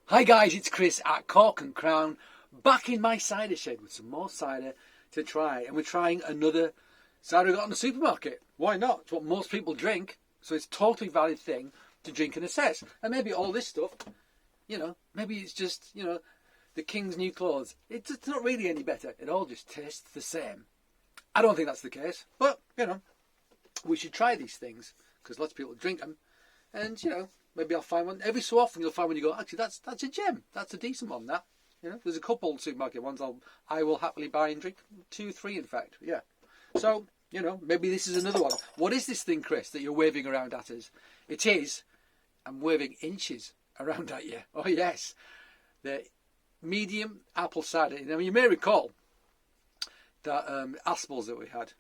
Hi guys, it's Chris at Cork and Crown, back in my cider shed with some more cider to try. And we're trying another cider we got in the supermarket. Why not? It's what most people drink, so it's a totally valid thing to drink and assess. And maybe all this stuff, maybe it's just, the king's new clothes. It's not really any better. It all just tastes the same. I don't think that's the case, but, we should try these things because lots of people drink them. And, maybe I'll find one. Every so often you'll find one you go, actually, that's a gem. That's a decent one, that. There's a couple of supermarket ones I will happily buy and drink. 2, 3, in fact. Yeah. So, maybe this is another one. What is this thing, Chris, that you're waving around at us? It is, I'm waving inches around at you. Oh, yes. The medium apple cider. Now, you may recall that Aspels that we had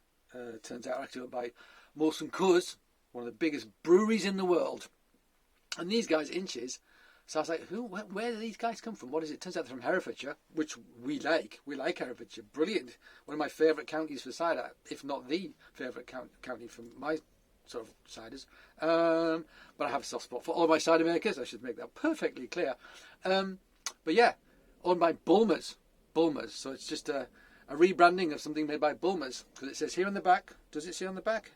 turns out actually by Molson Coors, one of the biggest breweries in the world. And these guys, inches. So I was like, where do these guys come from? What is it? Turns out they're from Herefordshire, which we like. We like Herefordshire. Brilliant. One of my favourite counties for cider, if not the favourite county for my sort of ciders. But I have a soft spot for all my cider makers. I should make that perfectly clear. But yeah, owned by Bulmers. Bulmers. So it's just a rebranding of something made by Bulmers. Because it says here on the back. Does it say on the back?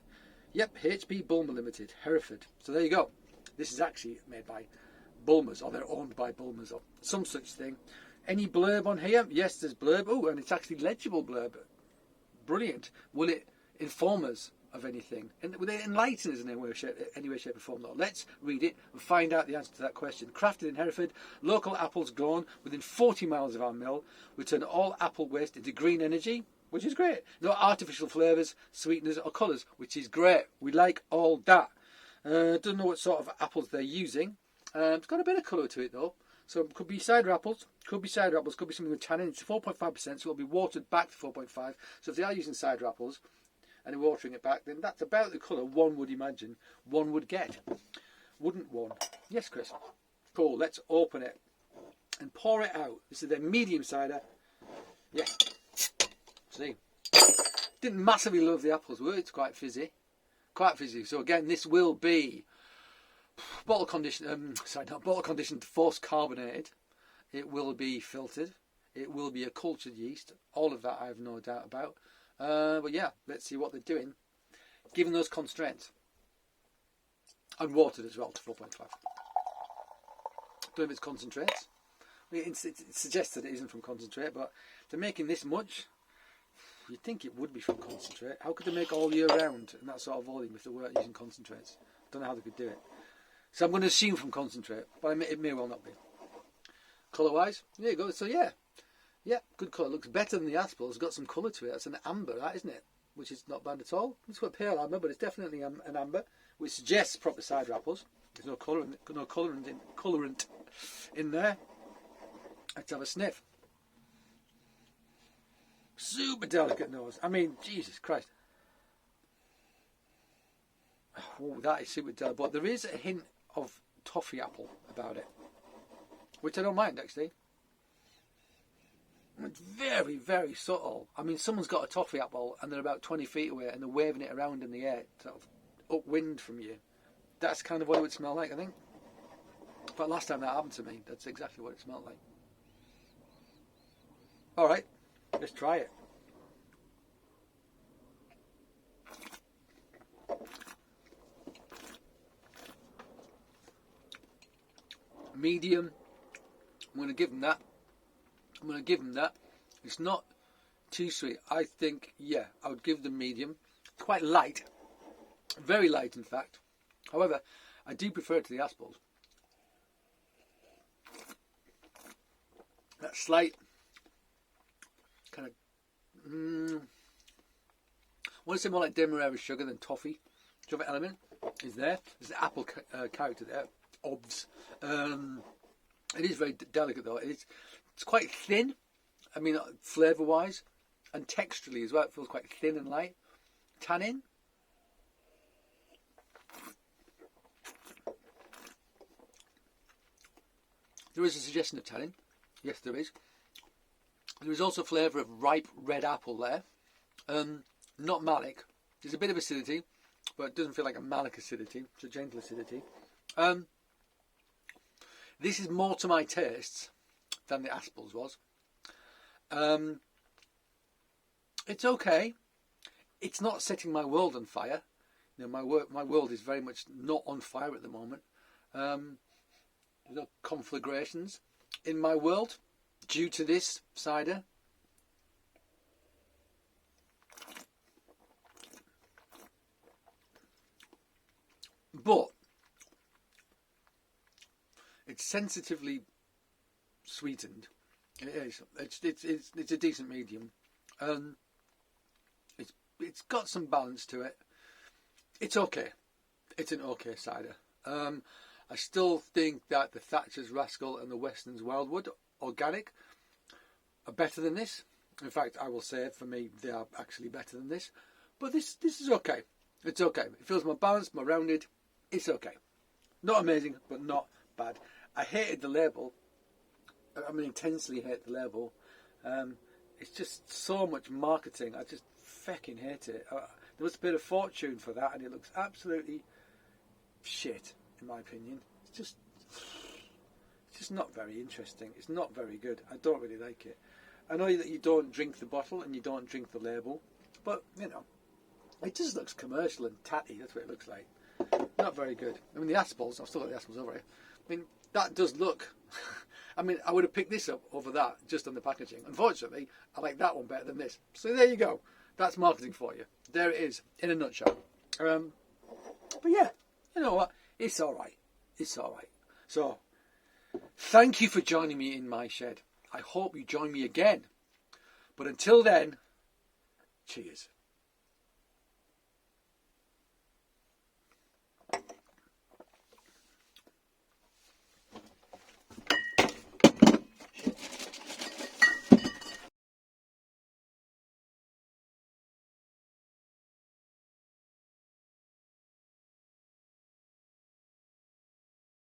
Yep, HB Bulmer Limited, Hereford. So there you go. This is actually made by Bulmers, or they're owned by Bulmers, or some such thing. Any blurb on here? Yes, there's blurb. Oh, and it's actually legible blurb. Brilliant. Will it inform us of anything? And will it enlighten us in any way, shape, or form? Though? Let's read it and find out the answer to that question. Crafted in Hereford, local apples grown within 40 miles of our mill. We turn all apple waste into green energy, which is great. No artificial flavours, sweeteners or colours, which is great. We like all that. Don't know what sort of apples they're using. It's got a bit of colour to it though. So it could be cider apples, could be something with tannin. It's 4.5%, so it'll be watered back to 4.5. So if they are using cider apples and they're watering it back, then that's about the colour one would imagine one would get. Wouldn't one? Yes, Chris. Cool, let's open it and pour it out. This is their medium cider. Yeah. See. Didn't massively love the apples, were it? It's quite fizzy. Quite fizzy. So again, this will be bottle conditioned, force carbonated. It will be filtered. It will be a cultured yeast. All of that I have no doubt about. But yeah, let's see what they're doing, given those constraints. And watered as well to 4.5. Don't know if it's concentrates. It suggests that it isn't from concentrate, but they're making this much. You'd think it would be from concentrate. How could they make all year round in that sort of volume if they weren't using concentrates? Don't know how they could do it. So I'm going to assume from concentrate, but it may well not be. Colour-wise, there you go. So yeah, good colour. Looks better than the Aspel. It's got some colour to it. That's an amber, that isn't it? Which is not bad at all. It's got pale amber, but it's definitely an amber, which suggests proper cider apples. There's no colourant in there. Let's have a sniff. Super delicate nose. I mean, Jesus Christ. Oh, that is super delicate. But there is a hint of toffee apple about it, which I don't mind actually. It's very, very subtle. I mean, someone's got a toffee apple and they're about 20 feet away and they're waving it around in the air, sort of upwind from you. That's kind of what it would smell like, I think. But last time that happened to me, that's exactly what it smelled like. All right. Let's try it. Medium. I'm going to give them that. It's not too sweet. I think, yeah, I would give them medium. It's quite light. Very light, in fact. However, I do prefer it to the Aspels. That slight kind of I want to say more like Demerara sugar than toffee element is there. There's the apple character there. Obs. It is very delicate though. It's quite thin. I mean, flavour wise and texturally as well. It feels quite thin and light. Tannin. There is a suggestion of tannin. Yes, there is. There is also flavour of ripe red apple there. Not malic. There's a bit of acidity, but it doesn't feel like a malic acidity. It's a gentle acidity. This is more to my tastes than the Aspel's was. It's okay. It's not setting my world on fire. You know, my world is very much not on fire at the moment. There's no conflagrations in my world due to this cider. But it's sensitively sweetened. It is. It's a decent medium. It's got some balance to it. It's okay. It's an okay cider. I still think that the Thatcher's Rascal and the Weston's Wildwood Organic are better than this. In fact, I will say for me they are actually better than this. But this is okay. It's okay. It feels more balanced, more rounded. It's okay. Not amazing, but not bad. I hated the label. I mean, intensely hate the label. It's just so much marketing. I just fucking hate it. There was a bit of fortune for that, and it looks absolutely shit, in my opinion. It's just not very interesting. It's not very good. I don't really like it. I know that you don't drink the bottle and you don't drink the label, but, you know, it just looks commercial and tatty. That's what it looks like. Not very good. I mean, the Aspels, I've still got the Aspels over here. I mean, that does look... I mean, I would have picked this up over that just on the packaging. Unfortunately, I like that one better than this. So there you go. That's marketing for you. There it is, in a nutshell. But yeah, you know what? It's all right. It's all right. So, thank you for joining me in my shed. I hope you join me again. But until then, cheers.